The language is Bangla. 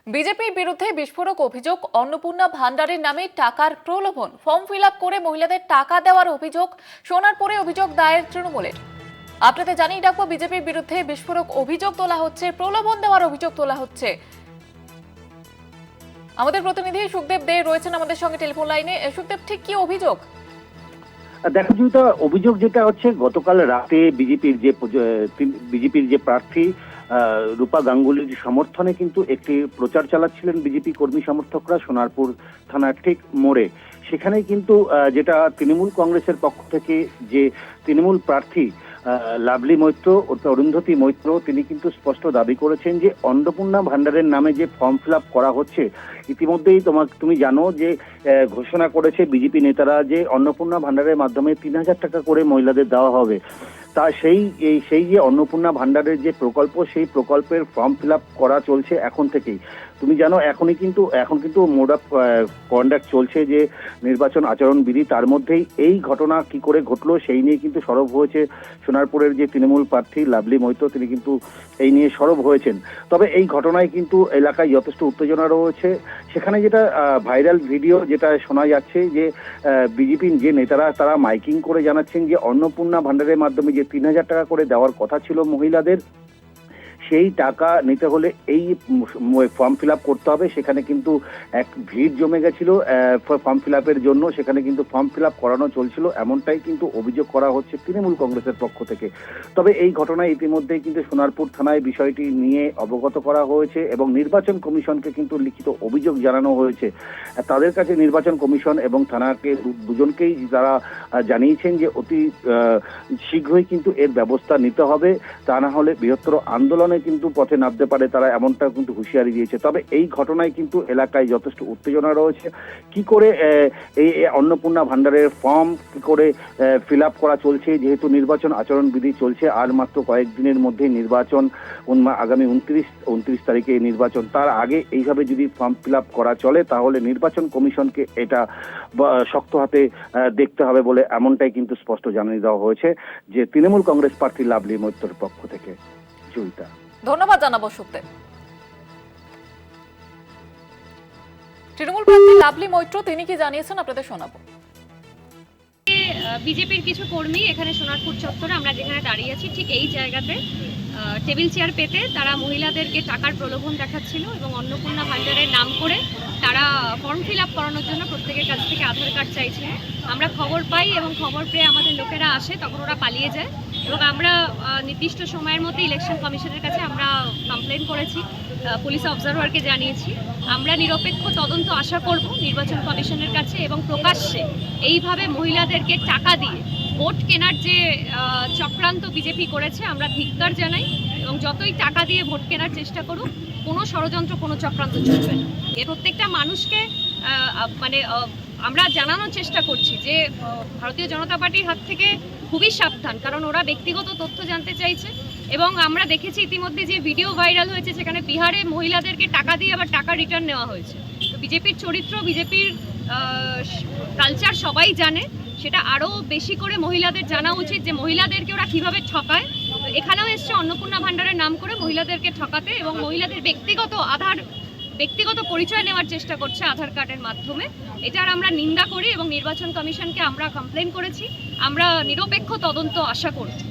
বিজেপির বিরুদ্ধে বিস্ফোরক অভিযোগ, অন্নপূর্ণা ভান্ডারের নামে টাকার প্রলোভন, ফর্ম ফিল আপ করে মহিলাদের টাকা দেওয়ার অভিযোগ। সোনারপুরে অভিযোগ দায়ের তৃণমূলের। আপনাদের জানিয়ে রাখবো, বিজেপির বিরুদ্ধে বিস্ফোরক অভিযোগ তোলা হচ্ছে, প্রলোভন দেওয়ার অভিযোগ তোলা হচ্ছে। আমাদের প্রতিনিধি সুখদেব দে রয়েছেন আমাদের সঙ্গে টেলিফোন লাইনে। সুখদেব, ঠিক কি অভিযোগ? দেখো যেটা অভিযোগ, যেটা হচ্ছে গতকাল রাতে বিজেপির যে প্রার্থী রূপা গাঙ্গুলির সমর্থনে কিন্তু একটি প্রচার চালাচ্ছিলেন বিজেপি কর্মী সমর্থকরা সোনারপুর থানার ঠিক মোড়ে। সেখানে কিন্তু যেটা তৃণমূল কংগ্রেসের পক্ষ থেকে যে তৃণমূল প্রার্থী লাভলি মৈত্র অরুন্ধতী মৈত্র, তিনি কিন্তু স্পষ্ট দাবি করেছেন যে অন্নপূর্ণা ভান্ডারের নামে যে ফর্ম ফিল আপ করা হচ্ছে, ইতিমধ্যেই তুমি জানো যে ঘোষণা করেছে বিজেপি নেতারা যে অন্নপূর্ণা ভান্ডারের মাধ্যমে ৩,০০০ টাকা করে মহিলাদের দেওয়া হবে। তা সেই যে অন্নপূর্ণা ভান্ডারের যে প্রকল্প, সেই প্রকল্পের ফর্ম ফিল আপ করা চলছে এখন থেকেই। তুমি জানো এখন কিন্তু মোড অফ কন্ডাক্ট চলছে যে নির্বাচন আচরণ বিধি, তার মধ্যেই এই ঘটনা কি করে ঘটলো সেই নিয়ে কিন্তু সরব হয়েছে সোনারপুরের যে তৃণমূল প্রার্থী লাভলি মৈত্র, তিনি কিন্তু এই নিয়ে সরব হয়েছেন। তবে এই ঘটনায় কিন্তু এলাকায় যথেষ্ট উত্তেজনা রয়েছে। সেখানে যেটা ভাইরাল ভিডিও যেটা শোনা যাচ্ছে যে বিজেপির যে নেতারা তারা মাইকিং করে জানাচ্ছেন যে অন্নপূর্ণা ভান্ডারের মাধ্যমে যে ৩,০০০ টাকা করে দেওয়ার কথা ছিল মহিলাদের, সেই টাকা নিতে হলে এই ফর্ম ফিল আপ করতে হবে। সেখানে কিন্তু এক ভিড় জমে গেছিল ফর্ম ফিল আপের জন্য, সেখানে কিন্তু ফর্ম ফিল আপ করানো চলছিল, এমনটাই কিন্তু অভিযোগ করা হচ্ছে তৃণমূল কংগ্রেসের পক্ষ থেকে। তবে এই ঘটনায় ইতিমধ্যেই কিন্তু সোনারপুর থানায় বিষয়টি নিয়ে অবগত করা হয়েছে এবং নির্বাচন কমিশনকে কিন্তু লিখিত অভিযোগ জানানো হয়েছে। তাদের কাছে নির্বাচন কমিশন এবং থানাকে দুজনকেই তারা জানিয়েছেন যে অতি শীঘ্রই কিন্তু এর ব্যবস্থা নিতে হবে, তা না হলে বৃহত্তর আন্দোলনে কিন্তু পথে নামতে পারে তারা, এমনটা কিন্তু হুঁশিয়ারি দিয়েছে। তবে এই ঘটনায় কিন্তু এলাকায় যথেষ্ট উত্তেজনা রয়েছে। কি করে এই অন্নপূর্ণা ভান্ডারের ফর্ম কি করে ফিল আপ করা চলছে, যেহেতু নির্বাচন আচরণ বিধি চলছে, আর মাত্র কয়েকদিনের মধ্যে নির্বাচন, আগামী 29 তারিখে নির্বাচন, তার আগে এইভাবে যদি ফর্ম ফিল আপ করা চলে তাহলে নির্বাচন কমিশনকে এটা শক্ত হাতে দেখতে হবে বলে এমনটাই কিন্তু স্পষ্ট জানিয়ে দেওয়া হয়েছে যে তৃণমূল কংগ্রেস প্রার্থী লাভলি মৈত্রের পক্ষ থেকে। জয়িতা, ধন্যবাদ জানাবো সুখদেব। তৃণমূল প্রার্থী লাভলি মৈত্র তিনি কি জানিয়েছেন আপনাদের শোনাবো। বিজেপির কিছু কর্মী এখানে সোনারপুর চত্বরে আমরা যেখানে দাঁড়িয়ে আছি ঠিক এই জায়গাতে টেবিল চেয়ার পেতে তারা মহিলাদেরকে টাকার প্রলোভন দেখাচ্ছিল এবং অন্নপূর্ণা ভান্ডারের নাম করে তারা ফর্ম ফিল আপ করানোর জন্য প্রত্যেকের কাছ থেকে আধার কার্ড চাইছিল। আমরা খবর পাই এবং খবর পেয়ে আমাদের লোকেরা আসে, তখন ওরা পালিয়ে যায় এবং আমরা নির্দিষ্ট সময়ের মধ্যে ইলেকশন কমিশনের কাছে আমরা কমপ্লেন করেছি, পুলিশ অবজারভারকে জানিয়েছি। আমরা নিরপেক্ষ তদন্ত আশা করব নির্বাচন কমিশনের কাছে এবং প্রকাশ্যে এইভাবে মহিলাদেরকে টাকা দিয়ে ভোট কেনার যে চক্রান্ত বিজেপি করেছে আমরা ধিক্কার জানাই এবং যতই টাকা দিয়ে ভোট কেনার চেষ্টা করুক, কোনো ষড়যন্ত্র, কোনো চক্রান্ত চলবে না। প্রত্যেকটা মানুষকে আমরা জানানোর চেষ্টা করছি যে ভারতীয় জনতা পার্টির হাত থেকে খুবই সাবধান, কারণ ওরা ব্যক্তিগত তথ্য জানতে চাইছে এবং আমরা দেখেছি ইতিমধ্যে যে ভিডিও ভাইরাল হয়েছে সেখানে বিহারে মহিলাদেরকে টাকা দিয়ে আবার টাকা রিটার্ন নেওয়া হয়েছে। তো বিজেপির চরিত্র, বিজেপির কালচার সবাই জানে, সেটা আরও বেশি করে মহিলাদের জানা উচিত যে মহিলাদেরকে ওরা কীভাবে ঠকায়। এখানেও এসছে অন্নপূর্ণা ভান্ডারের নাম করে মহিলাদেরকে ঠকাতে এবং মহিলাদের ব্যক্তিগত পরিচয় নেওয়ার চেষ্টা করছে আধার কার্ডের মাধ্যমে। এটার আমরা নিন্দা করি এবং নির্বাচন কমিশনকে আমরা কমপ্লেন করেছি। আমরা নিরপেক্ষ তদন্ত আশা করছি।